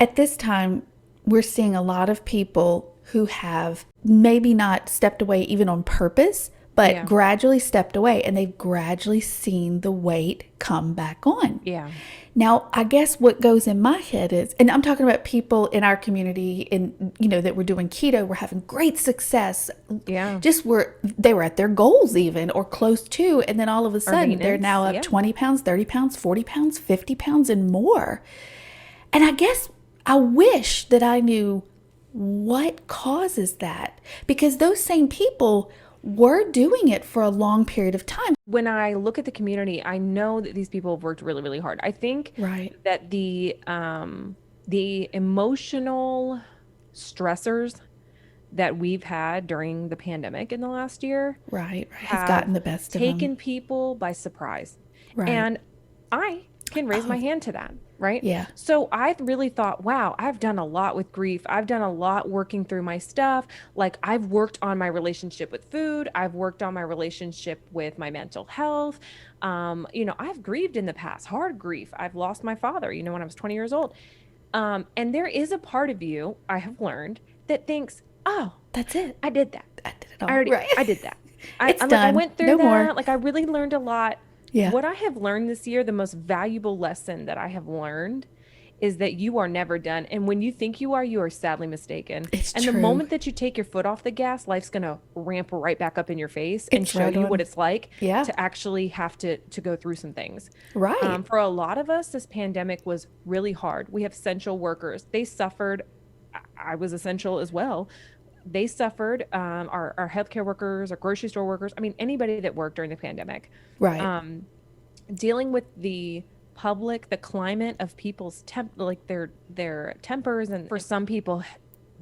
at this time, we're seeing a lot of people who have maybe not stepped away even on purpose, but gradually stepped away, and they've gradually seen the weight come back on. Yeah. Now, I guess what goes in my head is, and I'm talking about people in our community and, that we're doing keto, we're having great success. Yeah. They were at their goals even, or close to, and then all of a Or sudden they're maintenance. now up Yeah. 20 pounds, 30 pounds, 40 pounds, 50 pounds and more. And I guess I wish that I knew what causes that, because those same people were doing it for a long period of time. When I look at the community, I know that these people have worked really, really hard. I think Right. that the emotional stressors that we've had during the pandemic in the last year Right. Has have gotten the best of them. taken people by surprise. Right. And I can raise my hand to that, right? Yeah. So I really thought, wow, I've done a lot with grief. I've done a lot working through my stuff. Like, I've worked on my relationship with food. I've worked on my relationship with my mental health. I've grieved in the past, hard grief. I've lost my father, when I was 20 years old. And there is a part of you, I have learned, that thinks, oh, That's it. I did that. I did it all. Right. I did that. It's I done. went through No that. more. Like, I really learned a lot. Yeah. What I have learned this year, the most valuable lesson that I have learned is that you are never done. And when you think you are sadly mistaken. It's and true. The moment that you take your foot off the gas, life's going to ramp right back up in your face and It's show right you on. what it's like Yeah. to actually have to go through some things. Right. For a lot of us, this pandemic was really hard. We have essential workers. They suffered. I was essential as well. They suffered, our healthcare workers, our grocery store workers. I mean, anybody that worked during the pandemic. Right. Dealing with the climate of people's their tempers. And for some people,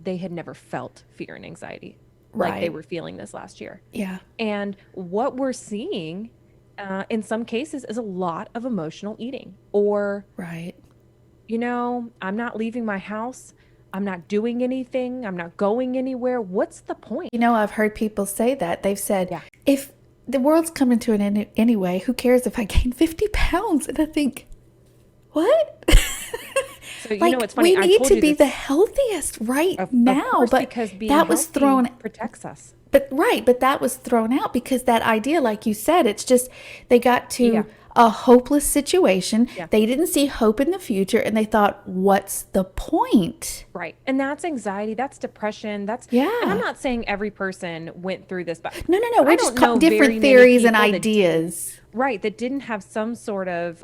they had never felt fear and anxiety like they Right. were feeling this last year. Yeah. And what we're seeing in some cases is a lot of emotional eating, or, Right. I'm not leaving my house. I'm not doing anything. I'm not going anywhere. What's the point? I've heard people say that. They've said, Yeah. if the world's coming to an end anyway, who cares if I gain 50 pounds? And I think, what? So, Like, it's funny. we I need told to you be this, the healthiest right of now. course, But because being that was healthy thrown, protects us. but that was thrown out because that idea, like you said, it's just, they got to Yeah. a hopeless situation. Yeah. They didn't see hope in the future, and they thought, what's the point? Right. And that's anxiety. That's depression. Yeah. And I'm not saying every person went through this, but No. We're I just don't know very different many theories and people that ideas. right, that didn't have some sort of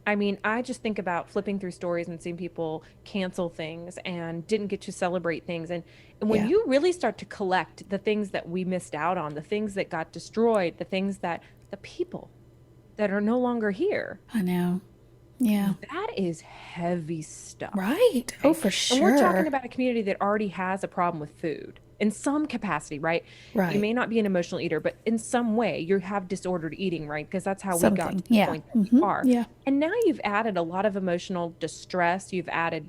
I just think about flipping through stories and seeing people cancel things and didn't get to celebrate things. And when Yeah. you really start to collect the things that we missed out on, the things that got destroyed, the people that are no longer here, I know. Yeah. that is heavy stuff. Right. Oh, for And we're talking sure. about a community that already has a problem with food in some capacity, right? Right. You may not be an emotional eater, but in some way you have disordered eating, right? Because that's how we got Something. to the Yeah. point that we are. Yeah. And now you've added a lot of emotional distress. You've added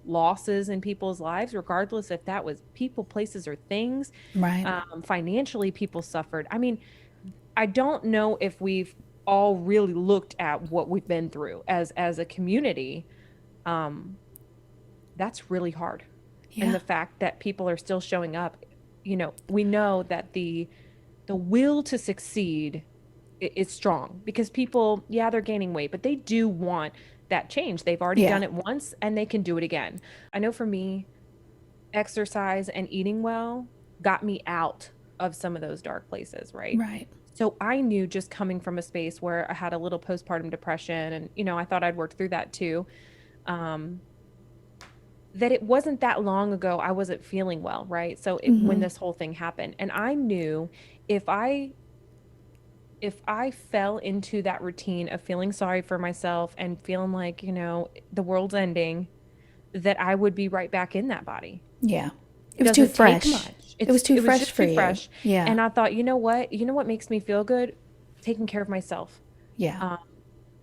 losses in people's lives, regardless if that was people, places, or things. Right. Financially, people suffered. I mean, I don't know if we've all really looked at what we've been through as a community. That's really hard. Yeah. And the fact that people are still showing up, we know that the will to succeed is strong, because people, they're gaining weight, but they do want that change. They've already Yeah. done it once and they can do it again. I know for me, exercise and eating well got me out of some of those dark places, right? Right. So I knew, just coming from a space where I had a little postpartum depression, and, I thought I'd worked through that too, that it wasn't that long ago I wasn't feeling well, right? So when this whole thing happened, and I knew if I fell into that routine of feeling sorry for myself and feeling like, the world's ending, that I would be right back in that body. Yeah. It was too Doesn't take fresh. much. It was too fresh just for too you. fresh. Yeah. And I thought, you know what makes me feel good? Taking care of myself. Yeah.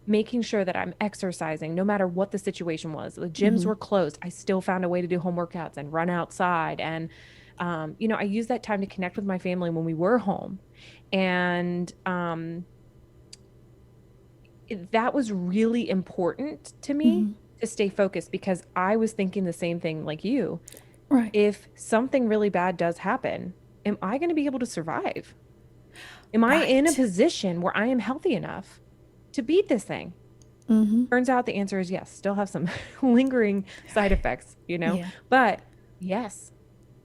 Making sure that I'm exercising no matter what the situation was. The gyms were closed. I still found a way to do home workouts and run outside. And, I used that time to connect with my family when we were home. And that was really important to me, to stay focused because I was thinking the same thing like you. Right. If something really bad does happen, am I going to be able to survive? Am I in a Right. position where I am healthy enough to beat this thing? Mm-hmm. Turns out the answer is yes. Still have some lingering side effects, Yeah. but yes,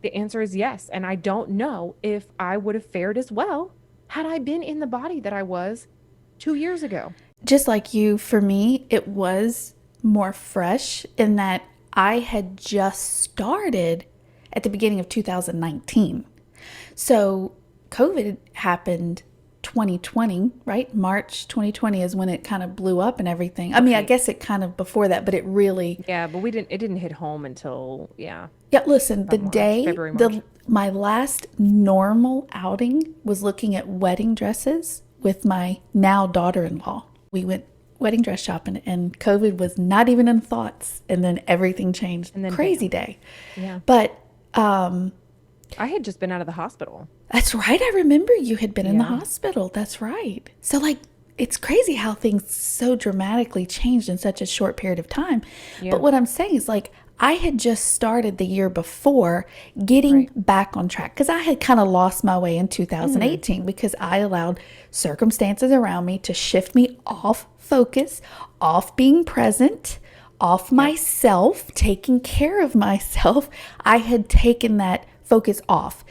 the answer is yes. And I don't know if I would have fared as well had I been in the body that I was 2 years ago. Just like you, for me, it was more fresh in that I had just started at the beginning of 2019. So COVID happened 2020, right? March 2020 is when it kind of blew up and everything. I mean, I Right. guess it kind of before that, but it really, Yeah, but it didn't hit home until, yeah, yeah, listen, the about March, day, February, March. my last normal outing was looking at wedding dresses with my now daughter-in-law. We went wedding dress shopping and COVID was not even in thoughts. And then everything changed. And then Crazy bam. day. Yeah. But I had just been out of the hospital. that's right. I remember you had been in the Yeah. hospital. That's right. So, like, it's crazy how things so dramatically changed in such a short period of time. Yeah. But what I'm saying is, like, I had just started the year before getting Right. back on track because I had kind of lost my way in 2018 because I allowed circumstances around me to shift me off focus, off being present, off myself, taking care of myself. I had taken that focus off.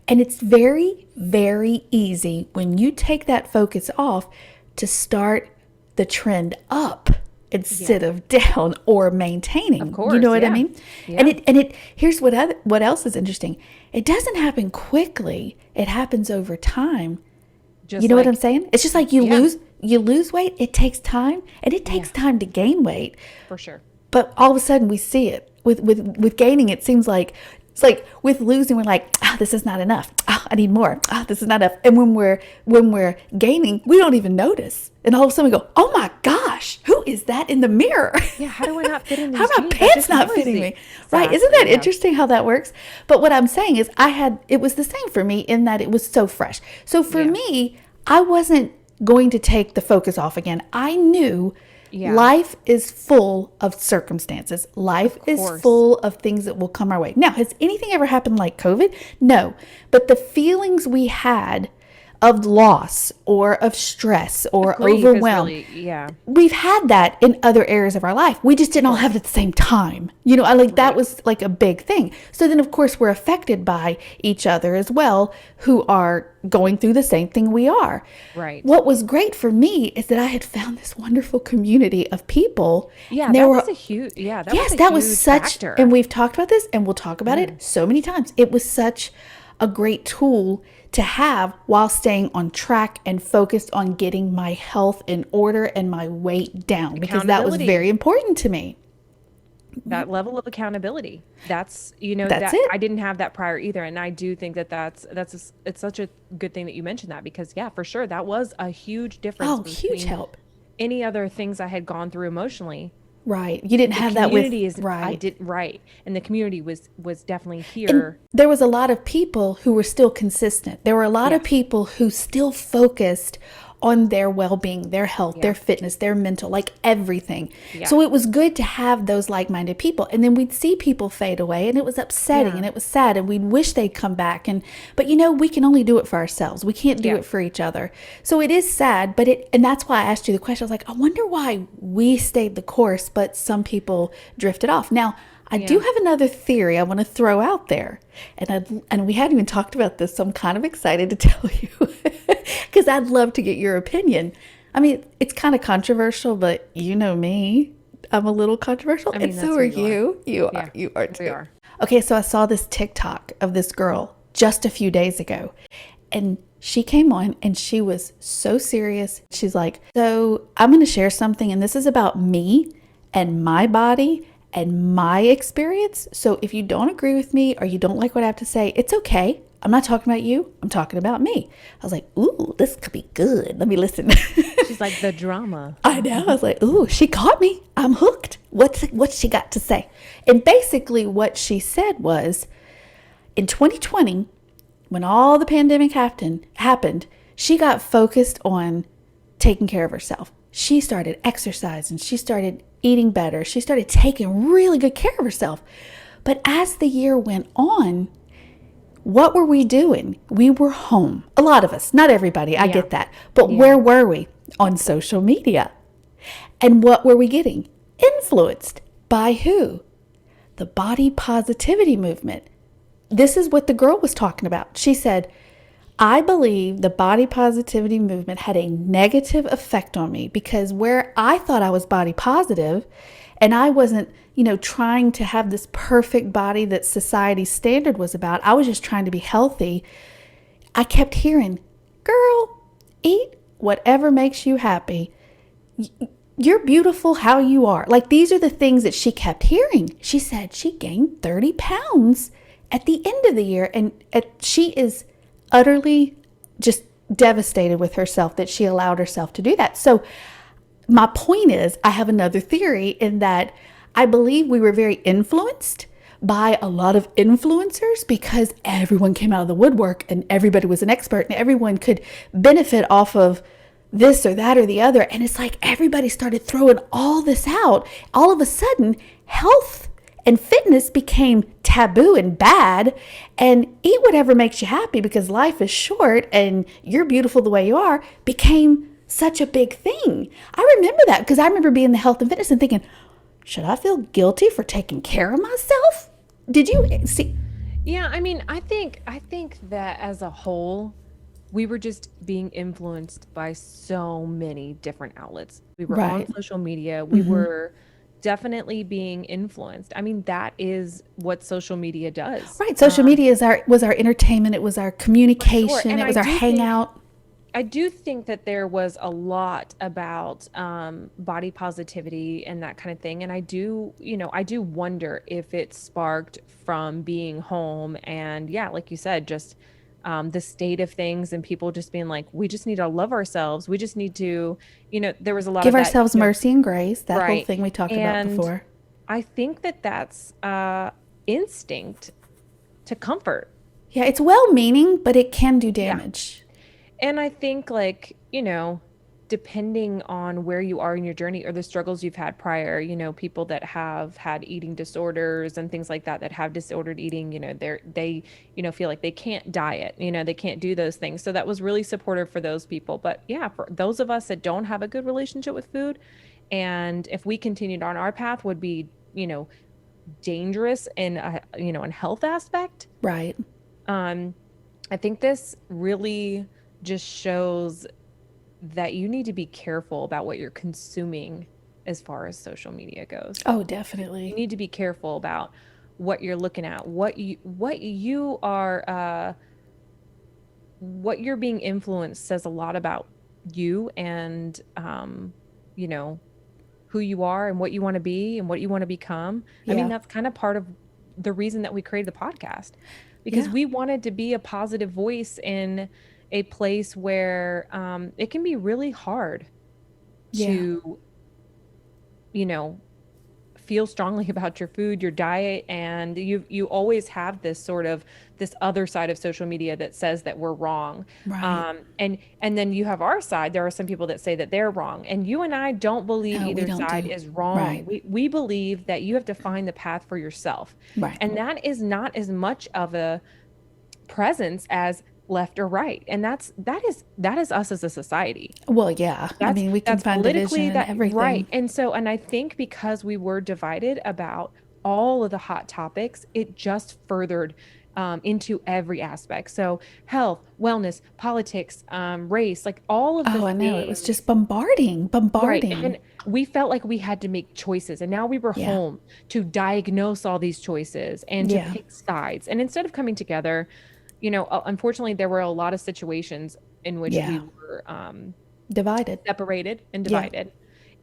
And it's very, very easy when you take that focus off to start the trend up instead of down or maintaining. Of course, You know what I yeah. mean? Yeah. And here's what else is interesting. It doesn't happen quickly. It happens over time. Just You know what like, I'm saying? It's just like Yeah. you lose weight, it takes time, and it takes time to gain weight. for sure. But all of a sudden we see it. With gaining, it seems like it's like with losing, we're like, this is not enough. I need more. This is not enough. And when we're gaining, we don't even notice. And all of a sudden we go, oh my gosh, who is that in the mirror? Yeah. How do I not fit in these How are my jeans? I pants just not noticed fitting it. me? Right. Isn't that Exactly, yeah. interesting how that works? But what I'm saying is it was the same for me in that it was so fresh. So for Yeah. me, I wasn't going to take the focus off again. I knew Yeah. life is full of circumstances. Life is course. full of things that will come our way. Now, has anything ever happened like COVID? No. But the feelings we had of loss or of stress or Grief is overwhelm, really, yeah. we've had that in other areas of our life. We just didn't all have it at the same time. I like that was like a big thing. So then of course we're affected by each other as well who are going through the same thing we are. Right. What was great for me is that I had found this wonderful community of people. Yeah, and that there was were a huge, yeah, that yes, was a that was huge such, factor. and we've talked about this and we'll talk about it so many times. It was such a great tool to have while staying on track and focused on getting my health in order and my weight down because that was Accountability. very important to me. That level of accountability. That's, That's that it. I didn't have that prior either. And I do think it's such a good thing that you mentioned that because yeah, for sure. That was a huge difference Oh, huge between help. any other things I had gone through emotionally. Right. You didn't have that with, Community is, I right. did right. And the community was definitely And here. there was a lot of people who were still consistent. There were a lot of Yes. people who still focused on their well-being, their health, Yeah. their fitness, their mental, like everything. Yeah. So it was good to have those like-minded people. And then we'd see people fade away and it was upsetting Yeah. and it was sad and we'd wish they'd come back. But we can only do it for ourselves. We can't do Yeah. it for each other. So it is sad, and that's why I asked you the question. I was like, I wonder why we stayed the course, but some people drifted off. Now, I do Yeah. have another theory I want to throw out there. And we hadn't even talked about this, so I'm kind of excited to tell you because I'd love to get your opinion. I mean, it's kind of controversial, but you know me. I'm a little controversial, mean, and that's so who are you are. you. You are. Yeah, You are too. we are. Okay, so I saw this TikTok of this girl just a few days ago, and she came on and she was so serious. She's like, so I'm going to share something, and this is about me and my body and my experience. So if you don't agree with me or you don't like what I have to say, it's okay. I'm not talking about you. I'm talking about me. I was like, ooh, this could be good. Let me listen. She's like the drama. I know. I was like, ooh, she caught me. I'm hooked. What's she got to say? And basically what she said was, in 2020, when all the pandemic happened, she got focused on taking care of herself. she started exercising, she started eating better, she started taking really good care of herself. But as the year went on, what were we doing? We were home. A lot of us, not everybody, I Yeah. get that. But Yeah. where were we? On social media. And what were we getting? Influenced by who? The body positivity movement. This is what the girl was talking about. She said, I believe the body positivity movement had a negative effect on me because where I thought I was body positive and I wasn't, trying to have this perfect body that society's standard was about, I was just trying to be healthy. I kept hearing, girl, eat whatever makes you happy. You're beautiful how you are. Like, these are the things that she kept hearing. She said she gained 30 pounds at the end of the year. And she is utterly just devastated with herself that she allowed herself to do that. So my point is, I have another theory in that I believe we were very influenced by a lot of influencers because everyone came out of the woodwork and everybody was an expert and everyone could benefit off of this or that or the other. And it's like everybody started throwing all this out. All of a sudden, health and fitness became taboo and bad, and eat whatever makes you happy because life is short and you're beautiful the way you are became such a big thing. I remember that because I remember being in the health and fitness and thinking, should I feel guilty for taking care of myself? Did you see? Yeah, I mean, I think that as a whole, we were just being influenced by so many different outlets. We were on Right. social media. We were definitely being influenced. I mean, that is what social media does. Right. Social media was our entertainment. It was our For sure. communication. And It was our hangout. I do think that there was a lot about body positivity and that kind of thing. And I do wonder if it sparked from being home and, yeah, like you said, just the state of things and people just being like, we just need to love ourselves. We just need to, there was a lot Give of that, ourselves mercy and grace. That whole right. thing we talked about And before. I think that that's instinct to comfort. Yeah, it's well meaning, but it can do Yeah. damage. And I think, like, depending on where you are in your journey or the struggles you've had prior, people that have had eating disorders and things like that, that have disordered eating, they feel like they can't diet, they can't do those things. So that was really supportive for those people. But yeah, for those of us that don't have a good relationship with food, and if we continued on our path would be, dangerous in in health aspect. Right. Um, I think this really just shows that you need to be careful about what you're consuming as far as social media goes. Oh, You definitely. need to be careful about what you're looking at, what you're being influenced says a lot about you and you know, who you are and what you want to be and what you want to become. I mean, Yeah. that's kind of part of the reason that we created the podcast because Yeah. we wanted to be a positive voice in a place where it can be really hard Yeah. to, you know, feel strongly about your food, your diet, and you always have this other side of social media that says that we're wrong. Right. And then you have our side. There are some people that say that they're wrong. And you and I don't believe No, we either don't side do. is wrong. Right. We believe that you have to find the path for yourself. Right. And that is not as much of a presence as left or right. And that is us as a society. Well, yeah. I That's mean, we can that's find division politically in that right. everything. And I think because we were divided about all of the hot topics, it just furthered into every aspect. So health, wellness, politics, race, like all of the Oh, I know. It was things. just bombarding, Right. bombarding. And we felt like we had to make choices. And now we were Yeah. home to diagnose all these choices and to Yeah. pick sides. And instead of coming together, unfortunately, there were a lot of situations in which we Yeah. were Divided. separated and Yeah. divided.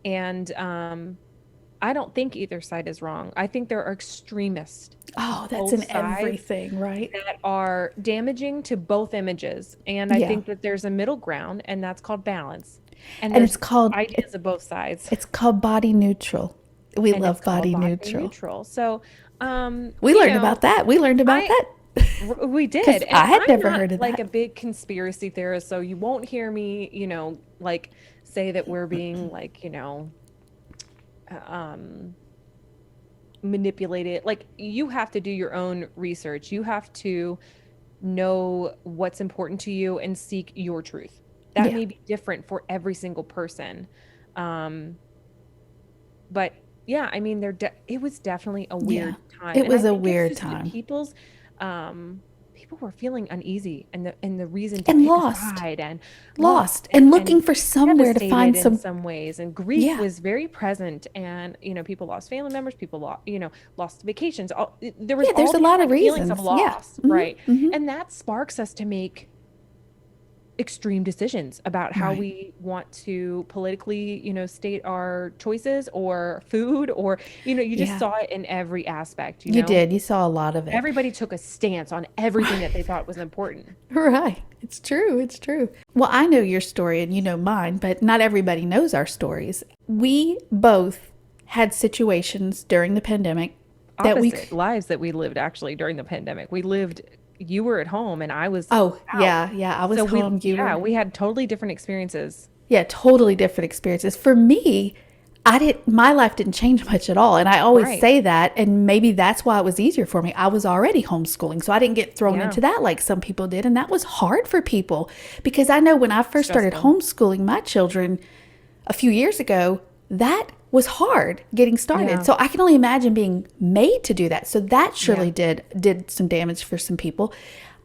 And I don't think either side is wrong. I think there are extremists Oh, that's both in sides everything, right? that are damaging to both images. And I Yeah. think that there's a middle ground, and that's called balance. And And there's ideas of both sides, it's called body neutral. We and it's love called body body neutral. neutral. So, We learned about that. We learned about I that we because did. And I had I'm never not heard of like a that. big conspiracy theorist, so you won't hear me, like say that we're being like, um, manipulated. Like, you have to do your own research. You have to know what's important to you and seek your truth. That Yeah. may be different for every single person. Um, but yeah, I mean, it was definitely a Yeah. weird time. It And I was a think it's weird just that time um, people were feeling uneasy, and the reason to and pick a lost, side and lost lost, and and looking for somewhere to devastated find in some. some ways, and grief Yeah. was very present. And people lost family members, people lost vacations. There was Yeah. all There's a these lot of kind of feelings of reasons. Yeah. loss, Hmm. right? Hmm. And that sparks us to make extreme decisions about how Right. we want to politically, state our choices, or food, or you just Yeah. saw it in every aspect. You did. You saw a lot of it. Everybody took a stance on everything that they thought was important. Right. It's true. It's true. Well, I know your story and you know mine, but not everybody knows our stories. We both had situations during the pandemic that we. Opposite lives that we lived actually during the pandemic. You were at home and I was Oh, out. yeah. Yeah. I was So home. You yeah, were. we had totally different experiences. Yeah. Totally different experiences. For me, my life didn't change much at all. And I always Right. say that. And maybe that's why it was easier for me. I was already homeschooling. So I didn't get thrown Yeah. into that like some people did. And that was hard for people because I know when I first started Stressful. homeschooling my children a few years ago, that was hard getting started. Yeah. So I can only imagine being made to do that. So that Yeah. surely did some damage for some people.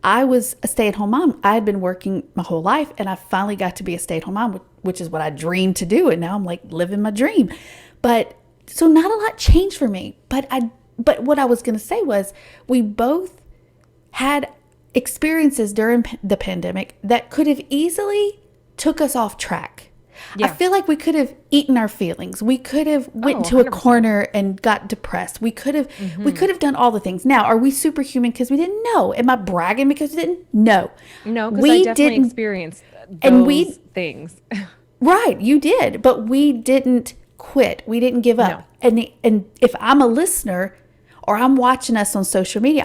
I was a stay-at-home mom. I had been working my whole life and I finally got to be a stay-at-home mom, which is what I dreamed to do, and now I'm like living my dream. But so not a lot changed for me. But what I was going to say was we both had experiences during the pandemic that could have easily took us off track. I Yeah. feel like we could have eaten our feelings. We could have went Oh, into a 100%. corner and got depressed. We Hmm. could have done all the things. Now, are we superhuman because we didn't know? Am I bragging because we didn't? No. No, because I We definitely didn't, experienced and those we things. right, you did, but we didn't quit. We didn't give up. No. And if I'm a listener or I'm watching us on social media,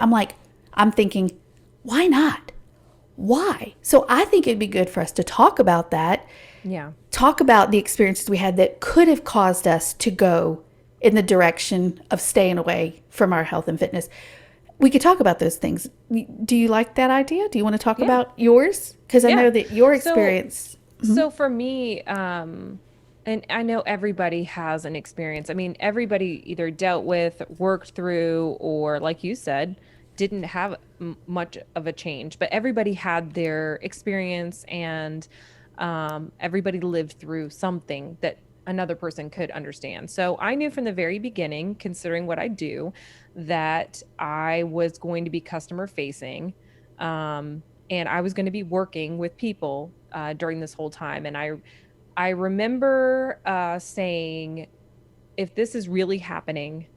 I'm thinking, why not? Why? So I think it'd be good for us to talk about that, Yeah. talk about the experiences we had that could have caused us to go in the direction of staying away from our health and fitness. We could talk about those things. Do you like that idea? Do you want to talk Yeah. about yours? Because I Yeah. know that your So experience. So for me, and I know everybody has an experience. I mean, everybody either dealt with, worked through, or like you said, didn't have much of a change, but everybody had their experience, and everybody lived through something that another person could understand. So I knew from the very beginning, considering what I do, that I was going to be customer facing. And I was going to be working with people during this whole time. And I remember saying, if this is really happening,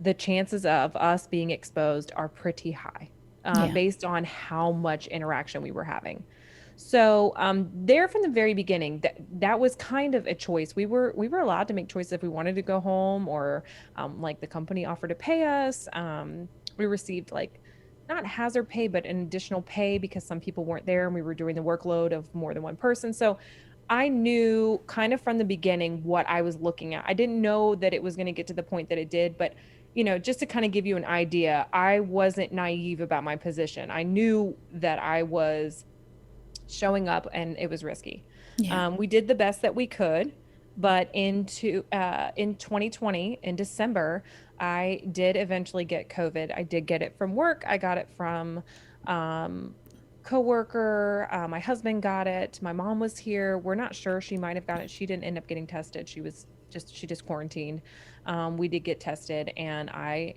the chances of us being exposed are pretty high, Yeah. based on how much interaction we were having. So there from the very beginning, that was kind of a choice. We were allowed to make choices if we wanted to go home, or like the company offered to pay us. We received like not hazard pay, but an additional pay because some people weren't there and we were doing the workload of more than one person. So I knew kind of from the beginning what I was looking at. I didn't know that it was going to get to the point that it did, but just to kind of give you an idea, I wasn't naive about my position. I knew that I was showing up and it was risky. Yeah. We did the best that we could, but in 2020 in December, I did eventually get COVID. I did get it from work. I got it from coworker. My husband got it. My mom was here. We're not sure. She might have gotten it. She didn't end up getting tested. She just quarantined. We did get tested, and I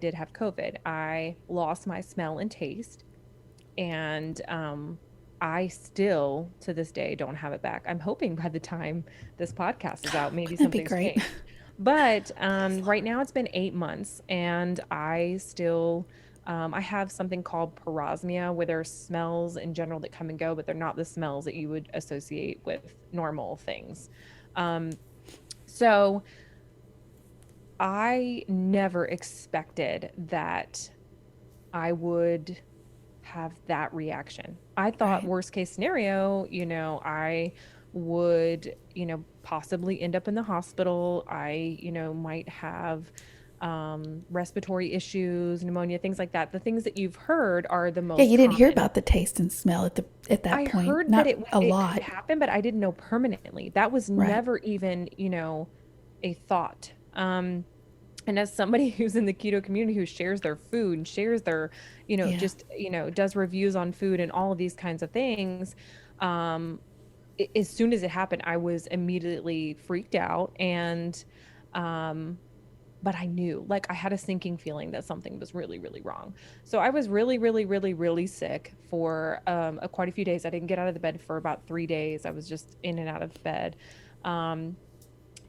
did have COVID. I lost my smell and taste, and I still to this day don't have it back. I'm hoping by the time this podcast is out, maybe Wouldn't that be something's great? changed. But right now it's been 8 months, and I have something called parosmia, where there are smells in general that come and go, but they're not the smells that you would associate with normal things. Um, so I never expected that I would have that reaction. I thought Right. worst case scenario, I would, possibly end up in the hospital. I, might have respiratory issues, pneumonia, things like that. The things that you've heard are the Yeah, most you didn't hear common. about the taste and smell at that I point. heard that Not a it could lot. happen, but I didn't know permanently. That was Right. never even, a thought. And as somebody who's in the keto community who shares their food and shares their, Yeah. just, does reviews on food and all of these kinds of things, um, as soon as it happened, I was immediately freaked out. And, um, but I knew, like, I had a sinking feeling that something was really, really wrong. So I was really, really, really, really sick for quite a few days. I didn't get out of the bed for about 3 days. I was just in and out of bed. Um,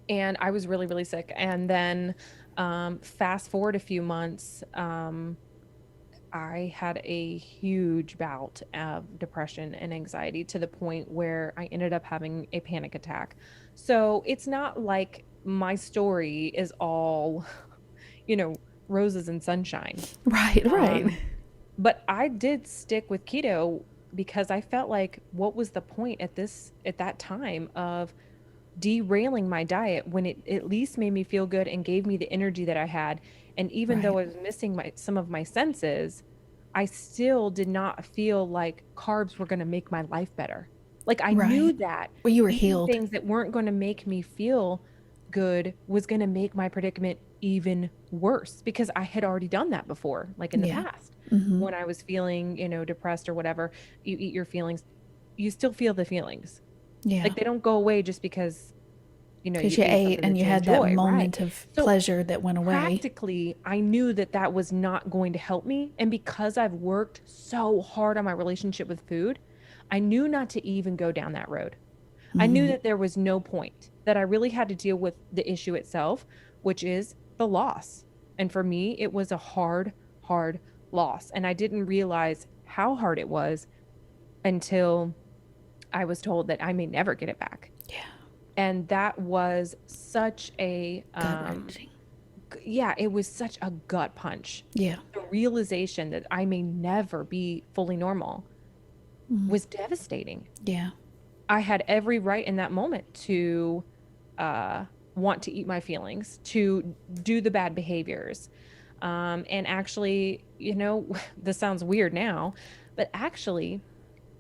and I was really, really sick. And then fast forward a few months, I had a huge bout of depression and anxiety to the point where I ended up having a panic attack. So it's not like my story is all, you know, roses and sunshine. Right, right. Um, but I did stick with keto because I felt like what was the point at that time of derailing my diet when it at least made me feel good and gave me the energy that I had. And even though Right. I was missing some of my senses, I still did not feel like carbs were going to make my life better. Like I knew Right. that Well, you were eating healed. things that weren't going to make me feel good was going to make my predicament even worse because I had already done that before, like in the Yeah. past. Mm-hmm. When I was feeling, depressed or whatever, you eat your feelings, you still feel the feelings. Yeah. Like they don't go away just because Because you you ate ate something and that you you had that enjoy, right? moment of So pleasure that went away. practically, I knew that that was not going to help me. And because I've worked so hard on my relationship with food, I knew not to even go down that road. I knew Mm-hmm. that there was no point, that I really had to deal with the issue itself, which is the loss. And for me, it was a hard, hard loss. And I didn't realize how hard it was until I was told that I may never get it back. Yeah. And that was such a Gut wrenching. yeah, it was such a gut punch. Yeah. The realization that I may never be fully normal Mm. was devastating. Yeah. I had every right in that moment to uh, want to eat my feelings, to do the bad behaviors. And actually, this sounds weird now, but actually,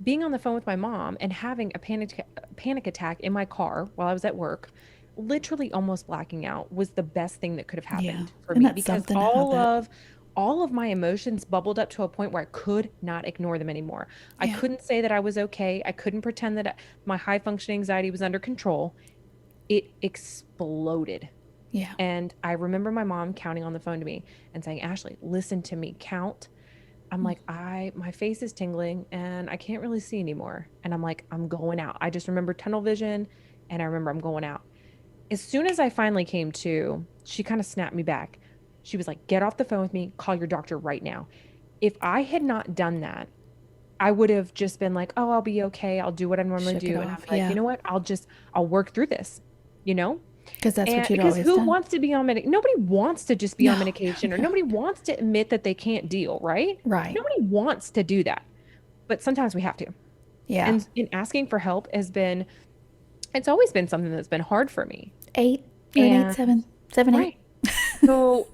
being on the phone with my mom and having a panic attack in my car while I was at work, literally almost blacking out was the best thing that could have Yeah. happened for And me that's because something to have that. all of my emotions bubbled up to a point where I could not ignore them anymore. I Yeah. couldn't say that I was okay. I couldn't pretend that my high functioning anxiety was under control. It exploded. Yeah. And I remember my mom counting on the phone to me and saying, "Ashley, listen to me, count." I'm Mm. like, my face is tingling and I can't really see anymore. And I'm like, I'm going out. I just remember tunnel vision and I remember I'm going out. As soon as I finally came to, she kind of snapped me back. She was like, get off the phone with me, call your doctor right now. If I had not done that, I would have just been like, oh, I'll be okay. I'll do what I normally Shook it do. And I'm off. like, you Yeah. know what? I'll work through this, you know? Because that's what And you'd because always who done. wants to be on medication? Nobody wants to just be No. on medication or No. No. nobody wants to admit that they can't deal, right? Right. Nobody wants to do that. But sometimes we have to. Yeah. And in asking for help it's always been something that's been hard for me. 8. You're an 8, And 7, 7, 8. right. So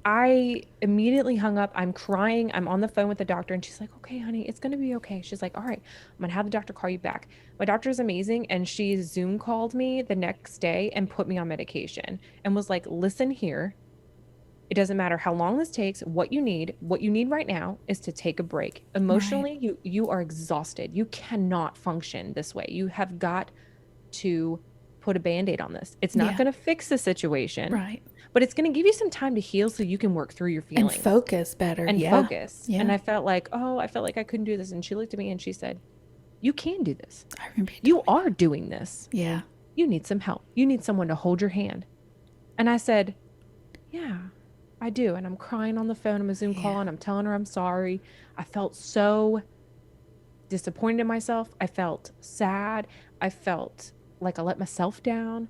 I immediately hung up. I'm crying. I'm on the phone with the doctor, and she's like, okay, honey, it's going to be okay. She's like, all right, I'm going to have the doctor call you back. My doctor is amazing. And she Zoom called me the next day and put me on medication and was like, listen here. It doesn't matter how long this takes, what you need. What you need right now is to take a break. Right. Emotionally, you are exhausted. You cannot function this way. You have got to put a band-aid on this. It's not Yeah. going to fix the situation, Right. but it's going to give you some time to heal so you can work through your And feelings focus better. and Yeah. focus. And Yeah. I felt like I couldn't do this. And she looked at me and she said, you can do this. I remember you You told me. are doing this. Yeah. You need some help. You need someone to hold your hand. And I said, yeah, I do. And I'm crying on the phone on a Zoom call Yeah. and I'm telling her I'm sorry. I felt so disappointed in myself. I felt sad. I felt like I let myself down.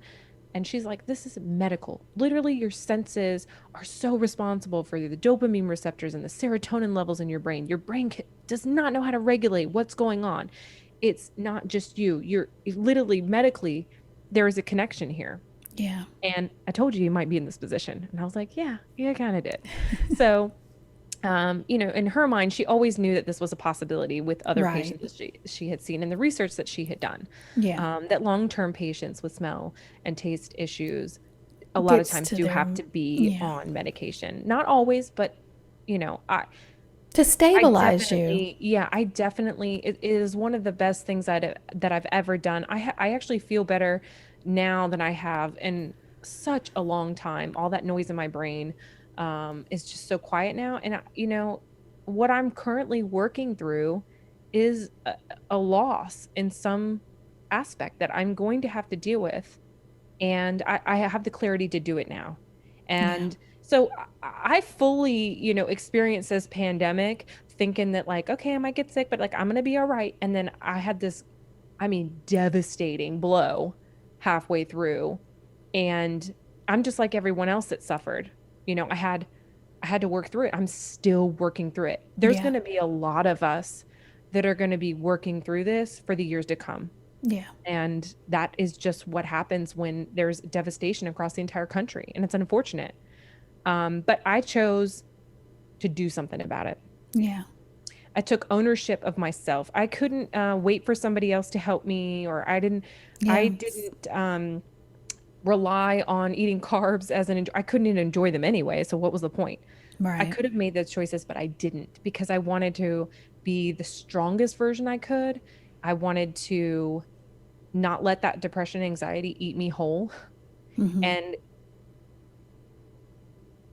And she's like, this is medical. Literally, your senses are so responsible for the dopamine receptors and the serotonin levels in your brain. Your brain does not know how to regulate what's going on. it's not just you. You're literally medically, there is a connection here. Yeah. And I told you might be in this position. And I was like, yeah, I kind of did. So, in her mind, she always knew that this was a possibility with other Right. patients that she had seen in the research that she had done, Yeah. that long-term patients with smell and taste issues a lot of Gets times to do have their, to be yeah. on medication. Not always, but you know, I To I stabilize you. definitely, yeah, I definitely, it is one of the best things that I've ever done. I actually feel better now than I have in such a long time. All that noise in my brain, is just so quiet now. And what I'm currently working through is a loss in some aspect that I'm going to have to deal with, and I have the clarity to do it now. Yeah. And so I fully, experienced this pandemic thinking that, like, okay, I might get sick, but like I'm gonna be all right. And then I had this, I mean, devastating blow halfway through. And I'm just like everyone else that suffered. I had to work through it. I'm still working through it. There's Yeah. gonna be a lot of us that are gonna be working through this for the years to come. Yeah. And that is just what happens when there's devastation across the entire country. And it's unfortunate. But I chose to do something about it. Yeah. I took ownership of myself. I couldn't wait for somebody else to help me, or I Yeah. didn't rely on eating carbs I couldn't even enjoy them anyway. So what was the point? I Right. could have made those choices, but I didn't, because I wanted to be the strongest version I could. I wanted to not let that depression, anxiety eat me whole. Hmm. And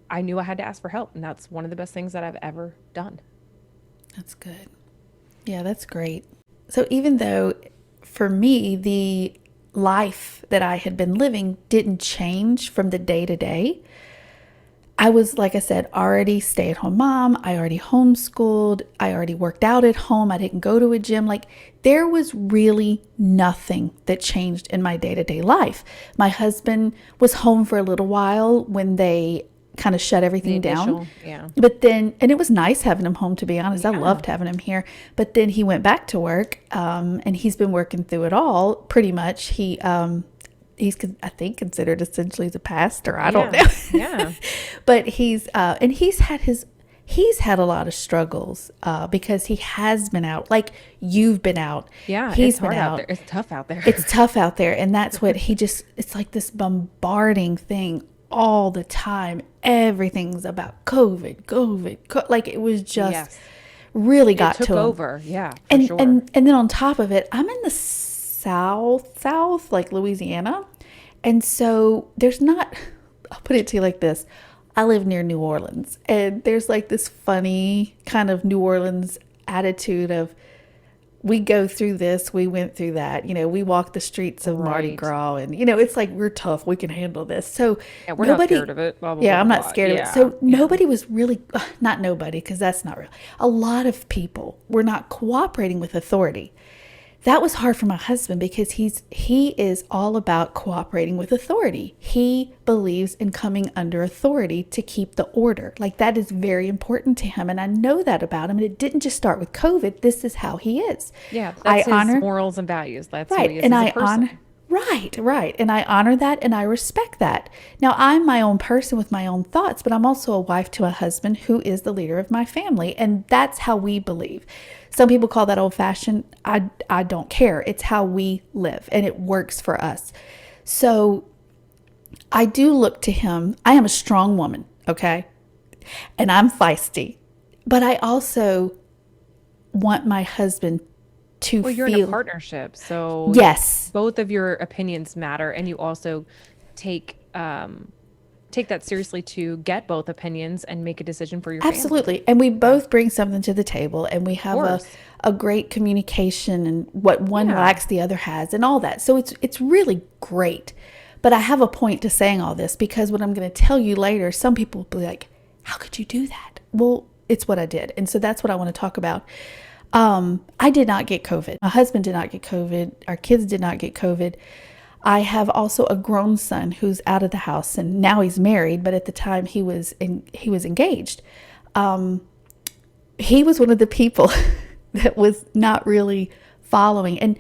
I knew I had to ask for help. And that's one of the best things that I've ever done. That's good. Yeah, that's great. So even though for me, the life that I had been living didn't change from the day to day, I was, like I said, already stay at home mom. I already homeschooled. I already worked out at home. I didn't go to a gym. Like, there was really nothing that changed in my day to day life. My husband was home for a little while when they kind of shut The everything down. initial, yeah. But then, and it was nice having him home, to be honest. I Yeah. loved having him here. But then he went back to work, and he's been working through it all pretty much. He's, I think, considered essentially the pastor. I don't Yeah. know. Yeah. But and he's had a lot of struggles, because he has been out, like you've been out. Yeah. He's It's been hard out out. there. It's tough out there. It's tough out there. And that's what it's like this bombarding thing all the time. Everything's about COVID. Like, it was just Yes. really It got took to him. over. Yeah, for And, sure. and then on top of it, I'm in the south, like Louisiana. And so there's not, I'll put it to you like this. I live near New Orleans, and there's like this funny kind of New Orleans attitude of, we go through this, we went through that. We walk the streets of Mardi Right. Gras, and it's like, we're tough, we can handle this. So Yeah, we're not nobody, scared of it. Blah, blah, blah, yeah, blah, I'm not blah. scared of it. Yeah. So Yeah. nobody was really, not nobody, because that's not real. A lot of people were not cooperating with authority. That was hard for my husband, because he is all about cooperating with authority. He believes in coming under authority to keep the order. Like, that is very important to him. And I know that about him. And it didn't just start with COVID. This is how he is. Yeah. I That's his honor, morals and values. That's who right. he is And as a I honor, person. right. And I honor that, and I respect that. Now, I'm my own person with my own thoughts, but I'm also a wife to a husband who is the leader of my family. And that's how we believe. Some people call that old fashioned. I don't care. It's how we live, and it works for us. So I do look to him. I am a strong woman, okay? And I'm feisty, but I also want my husband to Well, you're in a feel, partnership, so yes, both of your opinions matter, and you also take take that seriously to get both opinions and make a decision for your family. absolutely. And we Yeah, both bring something to the table, and we of have a, course. a great communication, and what one Yeah. lacks, the other has, and all that. So it's really great. But I have a point to saying all this, because what I'm going to tell you later, some people will be like, how could you do that? Well, it's what I did. And so that's what I want to talk about. I did not get COVID. My husband did not get COVID. Our kids did not get COVID. I have also a grown son who's out of the house, and now he's married, but at the time he was engaged. He was one of the people that was not really following. And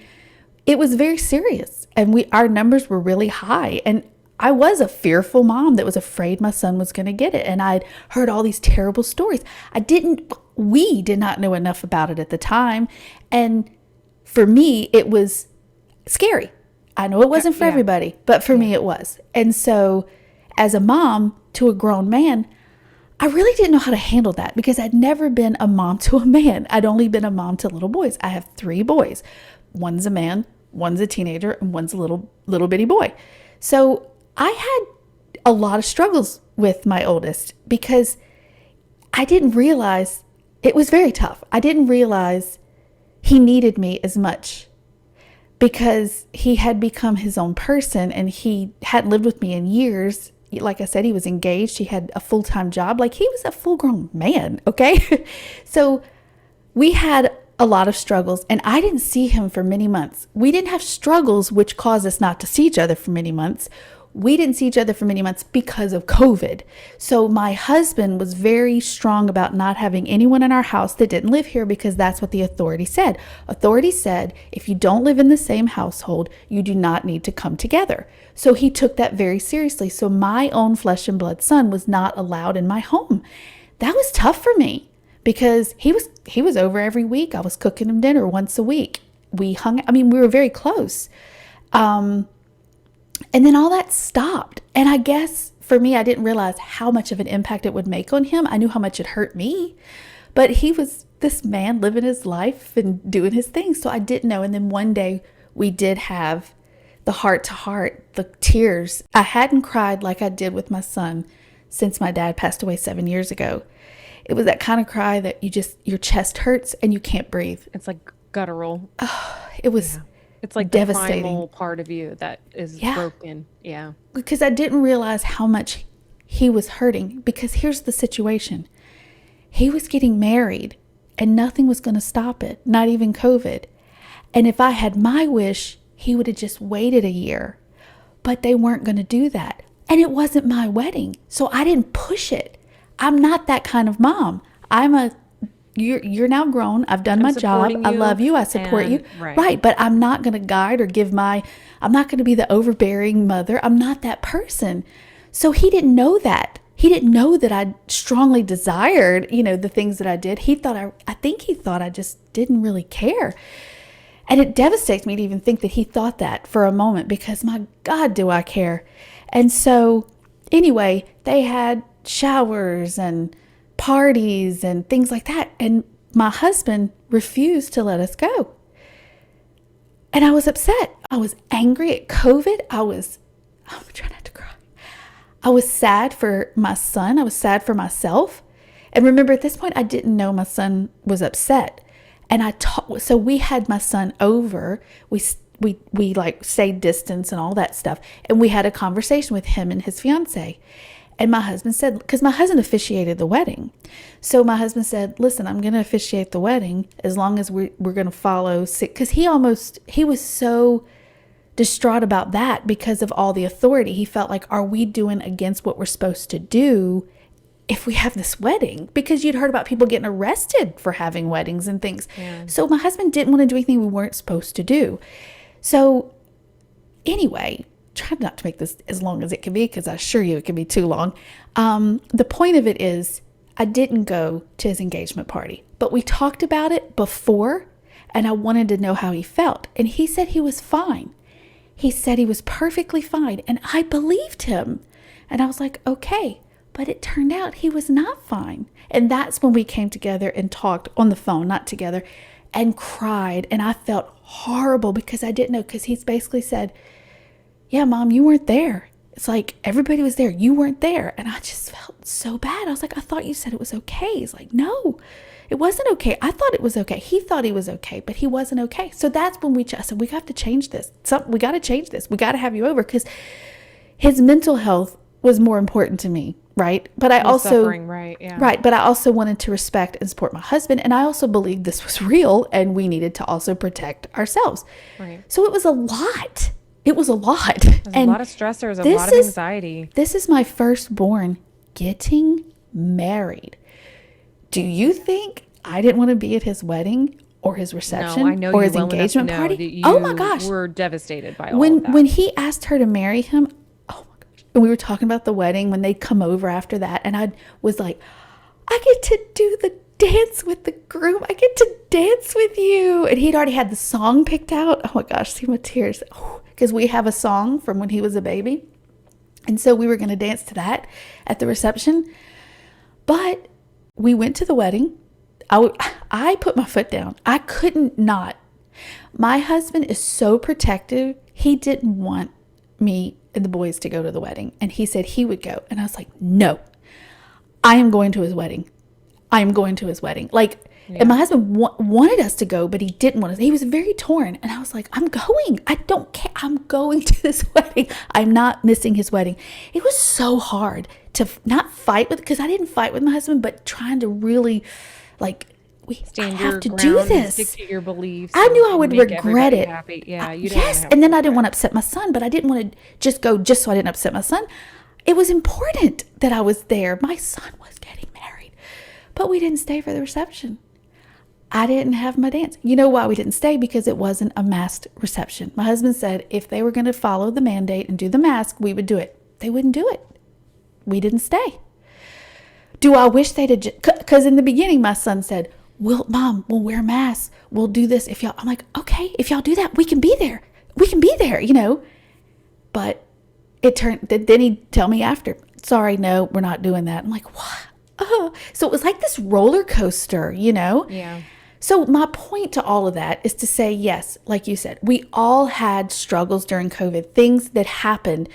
it was very serious. And our numbers were really high. And I was a fearful mom that was afraid my son was going to get it. And I'd heard all these terrible stories. We did not know enough about it at the time. And for me, it was scary. I know it wasn't for everybody, but for me it was. And so as a mom to a grown man, I really didn't know how to handle that because I'd never been a mom to a man. I'd only been a mom to little boys. I have 3 boys. One's a man, one's a teenager, and one's a little bitty boy. So I had a lot of struggles with my oldest because I didn't realize it was very tough. I didn't realize he needed me as much because he had become his own person and he hadn't lived with me in years. Like I said, he was engaged. He had a full-time job. Like he was a full-grown man. Okay. So we had a lot of struggles and I didn't see him for many months. We didn't have struggles which caused us not to see each other for many months. We didn't see each other for many months because of COVID. So my husband was very strong about not having anyone in our house that didn't live here because that's what the authority said. Authority said, if you don't live in the same household, you do not need to come together. So he took that very seriously. So my own flesh and blood son was not allowed in my home. That was tough for me because he was over every week. I was cooking him dinner once a week. We were very close. And then all that stopped. And I guess for me, I didn't realize how much of an impact it would make on him. I knew how much it hurt me, but he was this man living his life and doing his thing. So I didn't know. And then one day we did have the heart to heart, the tears. I hadn't cried like I did with my son since my dad passed away 7 years ago. It was that kind of cry that your chest hurts and you can't breathe. It's like guttural. It was It's like devastating. The primal part of you that is broken. Yeah. Because I didn't realize how much he was hurting. Because here's the situation. He was getting married and nothing was going to stop it. Not even COVID. And if I had my wish, he would have just waited a year. But they weren't going to do that. And it wasn't my wedding. So I didn't push it. I'm not that kind of mom. You're now grown. I've done my job. I love you. I support you. Right. But I'm not going to guide or I'm not going to be the overbearing mother. I'm not that person. So he didn't know that. He didn't know that I strongly desired, the things that I did. I think he thought I just didn't really care. And it devastates me to even think that he thought that for a moment because my God, do I care. And so anyway, they had showers and parties and things like that. And my husband refused to let us go. And I was upset. I was angry at COVID. I'm trying not to cry. I was sad for my son. I was sad for myself. And remember, at this point, I didn't know my son was upset. And so we had my son over. We stayed distance and all that stuff. And we had a conversation with him and his fiance. And my husband said, because my husband officiated the wedding. So my husband said, listen, I'm going to officiate the wedding as long as we're going to follow. Because he was so distraught about that because of all the authority. He felt like, are we doing against what we're supposed to do if we have this wedding? Because you'd heard about people getting arrested for having weddings and things. Yeah. So my husband didn't want to do anything we weren't supposed to do. So anyway, try not to make this as long as it can be because I assure you it can be too long. The point of it is I didn't go to his engagement party, but we talked about it before and I wanted to know how he felt. And he said he was fine. He said he was perfectly fine. And I believed him. And I was like, okay, but it turned out he was not fine. And that's when we came together and talked on the phone, not together, and cried. And I felt horrible because I didn't know, because he's basically said, yeah, Mom, you weren't there. It's like everybody was there. You weren't there. And I just felt so bad. I was like, I thought you said it was okay. He's like, no, it wasn't okay. I thought it was okay. He thought he was okay, but he wasn't okay. So that's when I said, we got to change this. We got to change this. We got to have you over because his mental health was more important to me. Right. But I also, suffering, right. Yeah. Right. But I also wanted to respect and support my husband. And I also believed this was real and we needed to also protect ourselves. Right. So it was a lot. It was a lot. A lot of stressors, a lot of anxiety. This is my firstborn getting married. Do you think I didn't want to be at his wedding or his No, I reception know or you his well enough to engagement know party. that Oh my you gosh. were devastated by all of When that. he asked her to marry him, oh my gosh. And we were talking about the wedding when they'd come over after that, and I was like, I get to do the dance with the groom. I get to dance with you. And he'd already had the song picked out. Oh my gosh, see my tears. Because we have a song from when he was a baby. And so we were going to dance to that at the reception. But we went to the wedding. I put my foot down. I couldn't not. My husband is so protective. He didn't want me and the boys to go to the wedding. And he said he would go. And I was like, no, I am going to his wedding. I am going to his wedding. Like, Yeah. and my husband wanted us to go, but he didn't want us. He was very torn. And I was like, I'm going. I don't care. I'm going to this wedding. I'm not missing his wedding. It was so hard to not fight with, because I didn't fight with my husband, but trying to really, like, I Stand have your to ground do and this. stick to your beliefs. I knew I and would make regret everybody it. happy. Yeah, you don't Yes. wanna have And then I didn't regret. want to upset my son, but I didn't want to just go just so I didn't upset my son. It was important that I was there. My son was getting married, but we didn't stay for the reception. I didn't have my dance. You know why we didn't stay? Because it wasn't a masked reception. My husband said if they were going to follow the mandate and do the mask, we would do it. They wouldn't do it. We didn't stay. Do I wish they'd have, because in the beginning, my son said, Mom, we'll wear masks. We'll do this if y'all, I'm like, okay, if y'all do that, we can be there. We can be there, you know. But it turned, then he'd tell me after, sorry, no, we're not doing that. I'm like, what? Oh. So it was like this roller coaster, you know? Yeah. So my point to all of that is to say, yes, like you said, we all had struggles during COVID, things that happened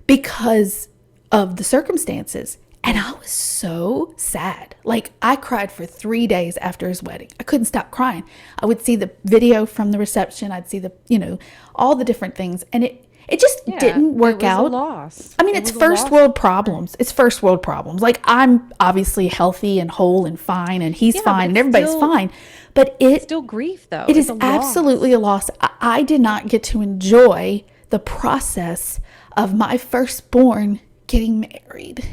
because of the circumstances. And I was so sad. Like, I cried for 3 days after his wedding. I couldn't stop crying. I would see the video from the reception. I'd see the, all the different things. And it just didn't work out. It was a loss. I mean, it's first world problems. It's first world problems. Like, I'm obviously healthy and whole and fine, and he's fine, and everybody's fine. But it's still grief, though. It is absolutely a loss. I did not get to enjoy the process of my firstborn getting married.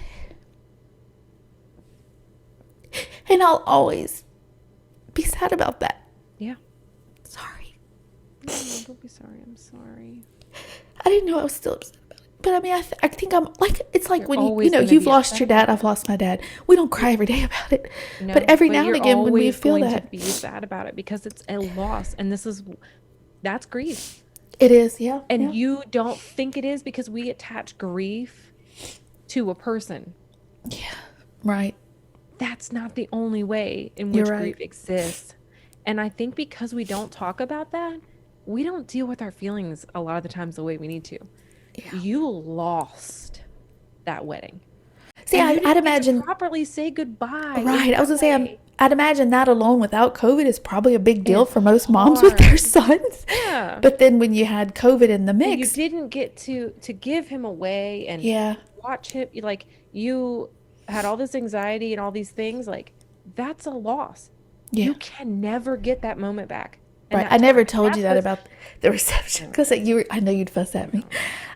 And I'll always be sad about that. Yeah. Sorry. No, don't be sorry. I'm sorry. I didn't know I was still upset about it. But I mean, I think I'm like, it's like when always gonna you've be lost upset your dad, I've lost my dad. We don't cry every day about it. No, but every now and you're again when we always feel going that. to be sad about it because it's a loss. And that's grief. It is, yeah. And yeah. you don't think it is because we attach grief to a person. Yeah, right. That's not the only way in which grief exists. And I think because we don't talk about that, we don't deal with our feelings a lot of the times the way we need to. Yeah. You lost that wedding. See, I'd imagine properly say goodbye. Right. I was gonna say, I'd imagine that alone without COVID is probably a big deal for most moms with their sons. Yeah. But then when you had COVID in the mix, and you didn't get to give him away and watch him. Like, you had all this anxiety and all these things. Like, that's a loss. Yeah. You can never get that moment back. And right. I never told you that about the reception because I know you'd fuss at me.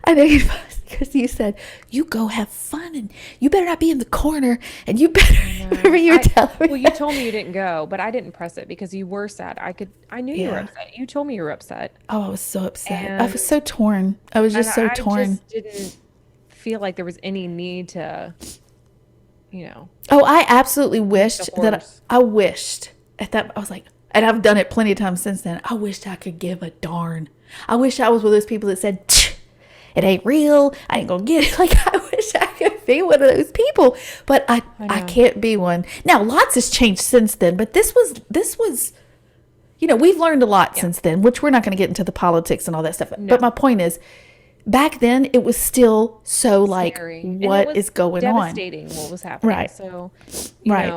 I know you'd fuss because you said, you go have fun and you better not be in the corner and you better, remember you were telling me. Well, you told me you didn't go, but I didn't press it because you were sad. I knew you were upset. You told me you were upset. Oh, I was so upset. I was so torn. I was just so torn. I just didn't feel like there was any need to, Oh, I absolutely wished I wished at that. I was like, and I've done it plenty of times since then. I wished I could give a darn. I wish I was one of those people that said, it ain't real. I ain't gonna get it. Like, I wish I could be one of those people, but I can't be one. Now, lots has changed since then, but this was, we've learned a lot since then, which we're not going to get into the politics and all that stuff. No. But my point is, back then it was still so like, what is going on? Devastating what was happening. Right. So,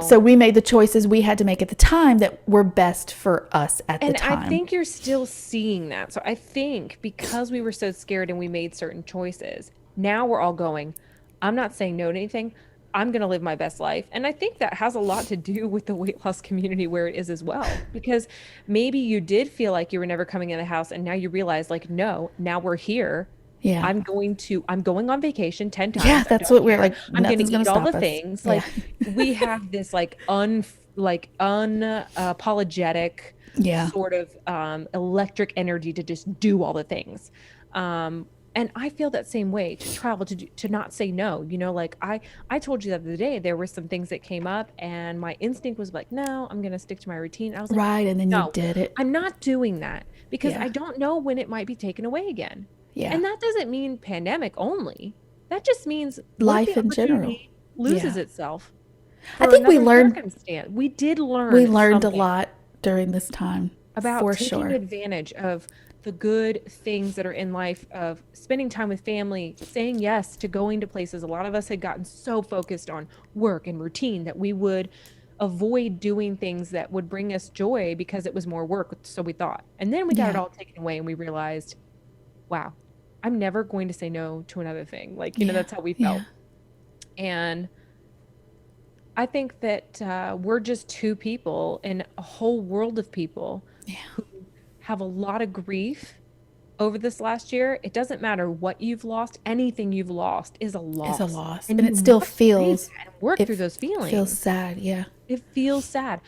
So we made the choices we had to make at the time that were best for us at the time. And I think you're still seeing that. So I think because we were so scared and we made certain choices, now we're all going, I'm not saying no to anything. I'm going to live my best life. And I think that has a lot to do with the weight loss community where it is as well. Because maybe you did feel like you were never coming in the house and now you realize like, no, now we're here. Yeah. I'm going on vacation 10 Yeah, times. I that's don't what we're care. like. I'm going Nothing's to going to eat all the stop us. things. Yeah. Like we have this unapologetic Yeah. sort of electric energy to just do all the things. And I feel that same way to travel, to not say no. Like I told you the other day, there were some things that came up and my instinct was like, no, I'm going to stick to my routine. I was like, Right. And then you no, did it. I'm not doing that because Yeah. I don't know when it might be taken away again. Yeah. And that doesn't mean pandemic only. That just means, what if the Life in general. opportunity loses Yeah. itself I for think another circumstance? We did we learn learned a something lot during this time, about for taking sure. advantage of the good things that are in life, of spending time with family, saying yes to going to places. A lot of us had gotten so focused on work and routine that we would avoid doing things that would bring us joy because it was more work, so we thought. And then we got it Yeah. all taken away and we realized, wow, I'm never going to say no to another thing. Like, Yeah. that's how we Yeah. felt. And I think that we're just two people in a whole world of people Yeah. who have a lot of grief over this last year. It doesn't matter what you've lost, anything you've lost is a It's a loss. loss. And And you it still must grieve feels, that and work it through those feels feelings. sad. Yeah. It feels sad.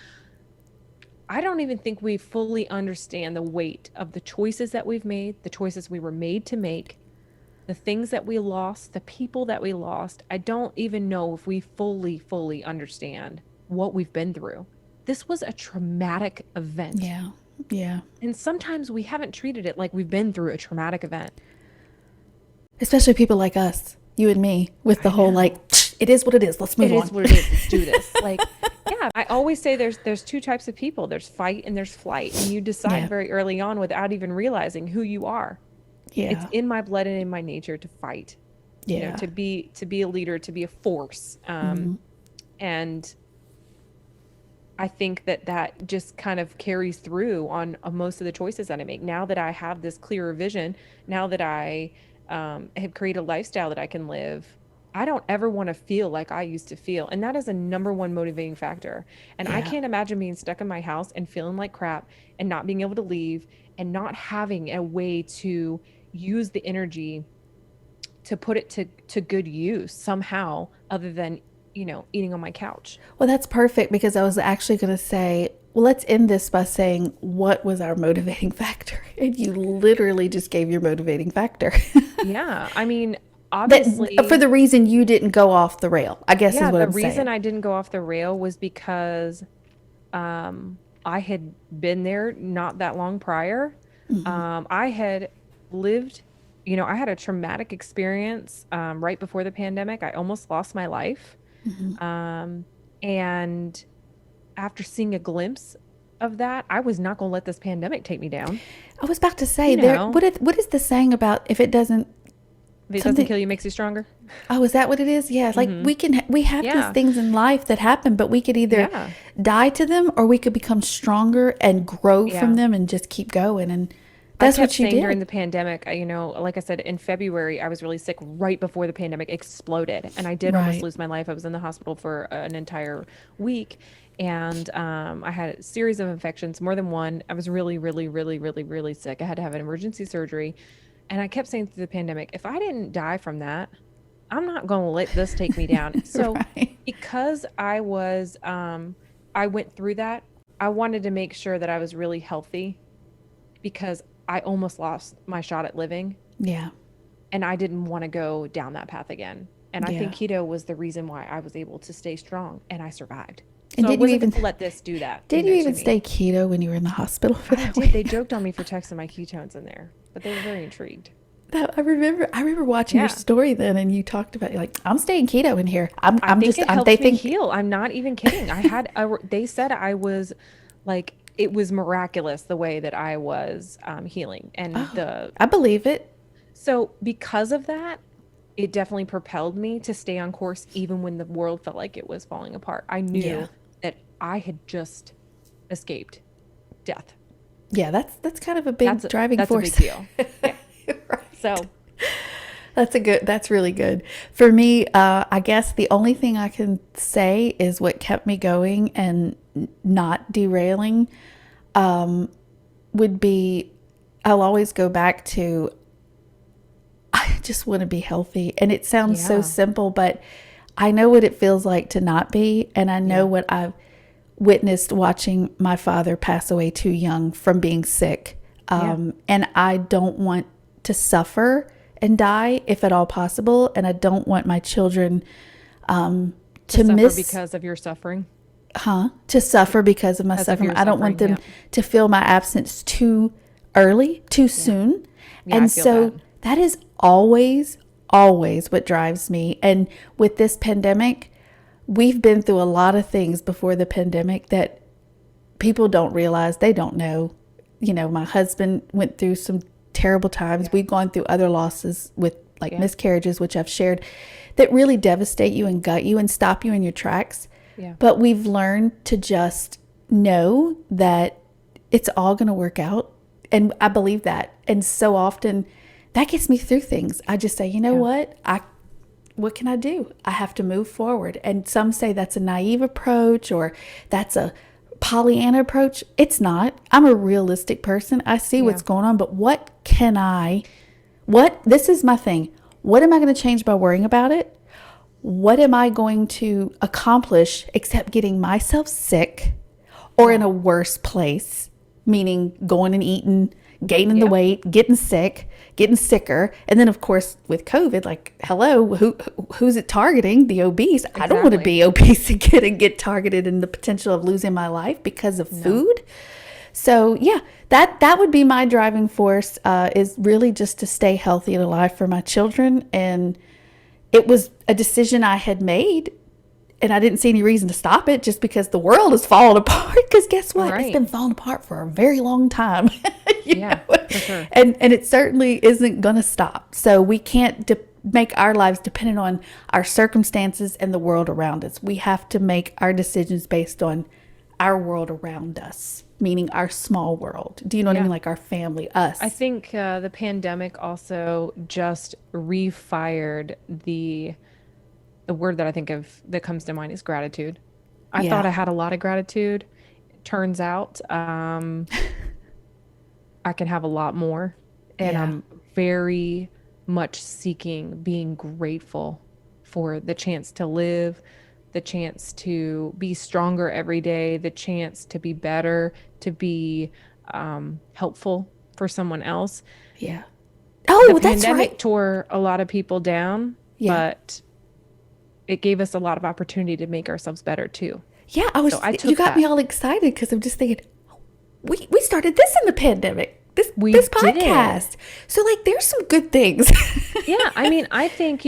I don't even think we fully understand the weight of the choices that we've made, the choices we were made to make, the things that we lost, the people that we lost. I don't even know if we fully understand what we've been through. This was a traumatic event. Yeah. Yeah. And sometimes we haven't treated it like we've been through a traumatic event. Especially people like us, you and me, with the I whole know. like, it is what it is. Let's move It on. is what it is. Let's do this. Like, yeah, I always say there's two types of people. There's fight and there's flight. And you decide Yeah. very early on without even realizing who you are. It's Yeah. in my blood and in my nature to fight. Yeah. To be a leader, to be a force. And I think that just kind of carries through on most of the choices that I make. Now that I have this clearer vision, now that I have created a lifestyle that I can live, I don't ever want to feel like I used to feel. And that is a number one motivating factor. And I Yeah. can't imagine being stuck in my house and feeling like crap and not being able to leave and not having a way to use the energy to put it to good use somehow other than, eating on my couch. Well, that's perfect because I was actually going to say, well, let's end this by saying, what was our motivating factor? And you literally just gave your motivating factor. Yeah. I mean, That obviously, for the reason you didn't go off the rail, I guess is yeah, what the I'm reason saying. I didn't go off the rail was because I had been there not that long prior. I had lived, I had a traumatic experience right before the pandemic. I almost lost my life. And after seeing a glimpse of that, I was not going to let this pandemic take me down. I was about to say, You know, what is the saying about if it doesn't if it doesn't something? kill you, makes you stronger. Oh, is that what it is? Yeah, like we have these Yeah. things in life that happen, but we could either Yeah. die to them or we could become stronger and grow from Yeah. them and just keep going. And I that's kept what you saying during did. the pandemic, like I said, in February, I was really sick right before the pandemic exploded. And I did almost Right. lose my life. I was in the hospital for an entire week. And I had a series of infections, more than one. I was really, really, really, really, really sick. I had to have an emergency surgery. And I kept saying through the pandemic, if I didn't die from that, I'm not going to let this take me down. So Right. because I went through that, I wanted to make sure that I was really healthy because I almost lost my shot at living Yeah. and I didn't want to go down that path again. And I Yeah. think keto was the reason why I was able to stay strong and I survived. And So I did you wasn't even going to let this do that. did you to even me. stay keto when you were in the hospital for I that did. They week? joked on me for texting my ketones in there, but they were very intrigued. I remember watching your Yeah. story then, and you talked about you're like, I'm staying keto in here. I think it helped They me think, heal. I'm not even kidding. They said I was like, it was miraculous the way that I was healing. And oh, I believe it. so because of that, it definitely propelled me to stay on course even when the world felt like it was falling apart. I Yeah. knew that I had just escaped death. Yeah, that's kind of a big driving That's force. a big deal. Yeah. Right. So That's really good. For me, I guess the only thing I can say is what kept me going and not derailing would be, I'll always go back to, just want to be healthy. And it sounds so Yeah. simple, but I know what it feels like to not be. And I know what I've witnessed watching my father pass away too young from being sick. And I don't want to suffer and die if at all possible. And I don't want my children to suffer miss because of your suffering. to suffer because of my Because of suffering. your I don't want them suffering, to feel my absence too early, too soon. Yeah, I And feel so that. that is always, always what drives me. And with this pandemic, we've been through a lot of things before the pandemic that people don't realize. They don't know. You know, my husband went through some terrible times. We've gone through other losses with like miscarriages, which I've shared, that really devastate you and gut you and stop you in your tracks. Yeah. But we've learned to just know that it's all going to work out. And I believe that. And so often that gets me through things. I just say, you know what can I do? I have to move forward. And some say that's a naive approach or that's a Pollyanna approach. It's not. I'm a realistic person. I see what's going on, but this is my thing. What am I going to change by worrying about it? What am I going to accomplish except getting myself sick or in a worse place, meaning going and eating, gaining the weight, getting sick, getting sicker. And then, of course, with COVID, like, hello, who's it targeting? The obese. Exactly. I don't want to be obese again and get targeted in the potential of losing my life because of food. So, yeah, that would be my driving force, is really just to stay healthy and alive for my children. And it was a decision I had made, and I didn't see any reason to stop it just because the world is falling apart. Because guess what? Right. It's been falling apart for a very long time. you know? For sure. And it certainly isn't going to stop. So we can't make our lives dependent on our circumstances and the world around us. We have to make our decisions based on our world around us, meaning our small world. Do you know what I mean? Like our family, us. I think the pandemic also just refired the word that I think of that comes to mind is gratitude. I thought I had a lot of gratitude. Turns out I can have a lot more. And I'm very much seeking being grateful for the chance to live, the chance to be stronger every day, the chance to be better, to be helpful for someone else. Yeah. Oh, the that's pandemic right. tore a lot of people down, but it gave us a lot of opportunity to make ourselves better too. Yeah, you got me all excited because I'm just thinking, we started this in the pandemic. This podcast. So like there's some good things. Yeah, I mean, I think,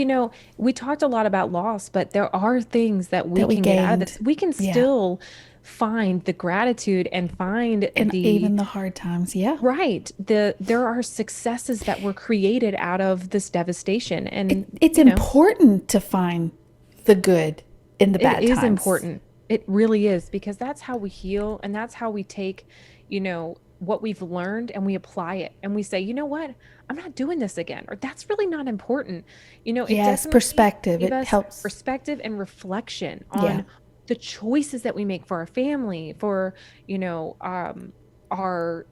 we talked a lot about loss, but there are things that we can get out of this. We can still find the gratitude and find even the hard times. Yeah. Right. There are successes that were created out of this devastation. And it's important to find the good in the bad times. It is important. It really is, because that's how we heal, and that's how we take, what we've learned and we apply it, and we say, you know what, I'm not doing this again, or that's really not important. Yes, perspective. It helps. Perspective and reflection on the choices that we make for our family, for, our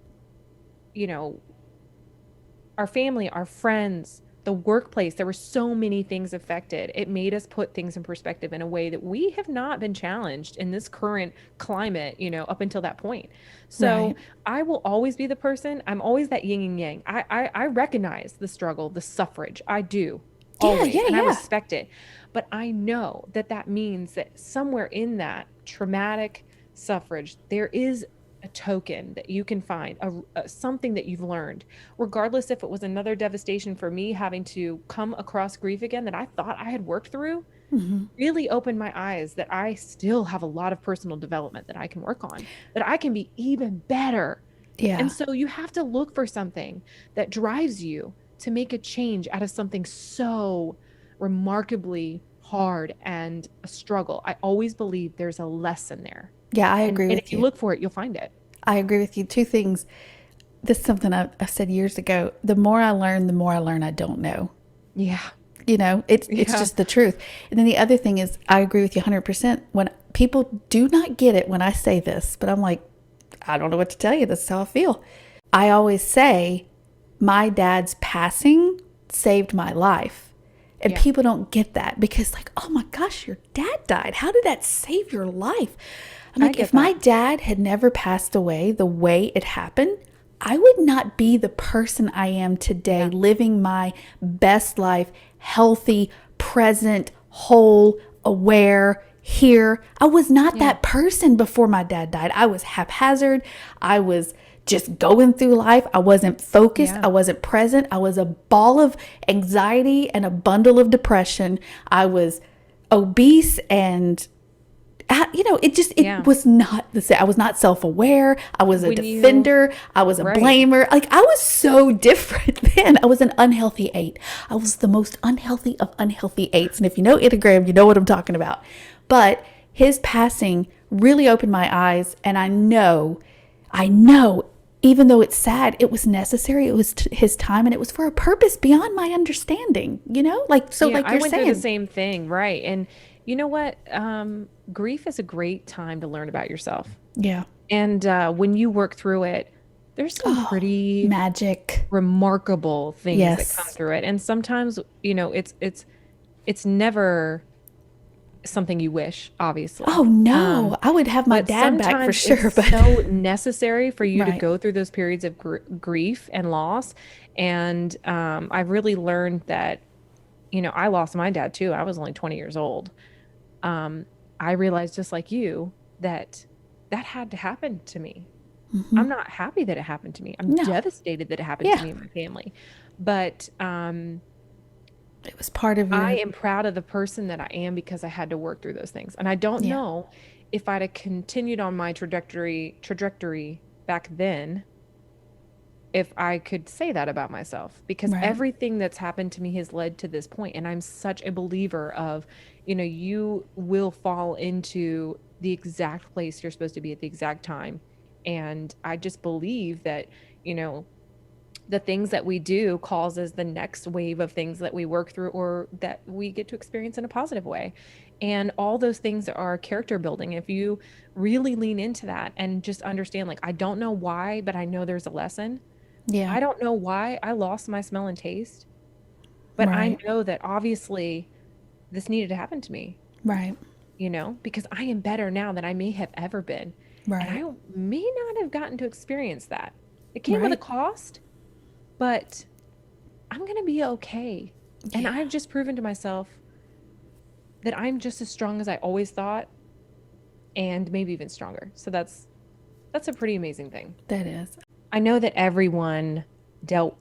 family, our friends, the workplace. There were so many things affected. It made us put things in perspective in a way that we have not been challenged in this current climate, up until that point. So I will always be the person. I'm always that yin and yang. I recognize the struggle, the suffrage. I do. Always, and I respect it. But I know that means that somewhere in that traumatic suffrage, there is a token that you can find, something that you've learned, regardless if it was another devastation for me, having to come across grief again that I thought I had worked through, really opened my eyes that I still have a lot of personal development that I can work on, that I can be even better. Yeah. And so you have to look for something that drives you to make a change out of something so remarkably hard and a struggle. I always believe there's a lesson there. Yeah, I agree with you. And if you look for it, you'll find it. I agree with you. Two things. This is something I said years ago. The more I learn I don't know. Yeah. It's just the truth. And then the other thing is, I agree with you 100%. When people do not get it when I say this, but I'm like, I don't know what to tell you. This is how I feel. I always say my dad's passing saved my life. And Yeah. people don't get that because like, oh my gosh, your dad died. How did that save your life? I'm I like, get if my that. dad had never passed away the way it happened, I would not be the person I am today, Yeah. living my best life, healthy, present, whole, aware, here. I was not Yeah. that person before my dad died. I was haphazard. I was just going through life. I wasn't focused. Yeah. I wasn't present. I was a ball of anxiety and a bundle of depression. I was obese and it Yeah. was not the same. I was not self-aware. I was a When you, defender. I was a right. blamer. Like I was so different then. I was an unhealthy 8. I was the most unhealthy of unhealthy 8s. And if you know Enneagram, you know what I'm talking about. But his passing really opened my eyes. And I know, even though it's sad, it was necessary. It was his time and it was for a purpose beyond my understanding, Yeah, like I you're went through the saying. same thing, right? And you know what? Grief is a great time to learn about yourself. Yeah. And when you work through it, there's some Oh, pretty magic. remarkable things that come Yes. through it. And sometimes, it's never something you wish, Oh obviously. no, I would have my But dad back for sometimes it's sure, but so necessary for you to right. go through those periods of grief and loss. And I've really learned that, I lost my dad too. I was only 20 years old. Um, I realized just like you that that had to happen to me. Hmm. I'm not happy that it happened to me. I'm No. devastated that it happened to Yeah. me and my family. But It was part of I your, am proud of the person that I am because I had to work through those things. And I don't yeah. know if I'd have continued on my trajectory back then, if I could say that about myself, because Right. everything that's happened to me has led to this point. And I'm such a believer of, you will fall into the exact place you're supposed to be at the exact time. And I just believe that, you know, the things that we do causes the next wave of things that we work through or that we get to experience in a positive way. And all those things are character building. If you really lean into that and just understand, like, I don't know why, but I know there's a lesson. Yeah. I don't know why I lost my smell and taste, but I Right. know that obviously this needed to happen to me, Right. because I am better now than I may have ever been. And Right. I may not have gotten to experience that. It came with a Right. cost, but I'm going to be okay. And Yeah. I've just proven to myself that I'm just as strong as I always thought and maybe even stronger. So that's a pretty amazing thing. That is. I know that everyone dealt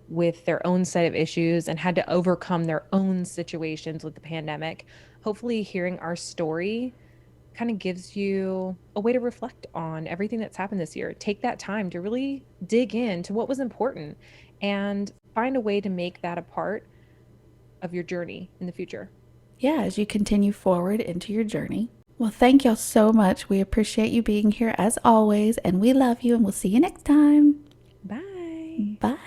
with their own set of issues and had to overcome their own situations with the pandemic. Hopefully hearing our story kind of gives you a way to reflect on everything that's happened this year. Take that time to really dig into what was important and find a way to make that a part of your journey in the future. Yeah, as you continue forward into your journey. Well, thank y'all so much. We appreciate you being here as always, and we love you, and we'll see you next time. Bye. Bye.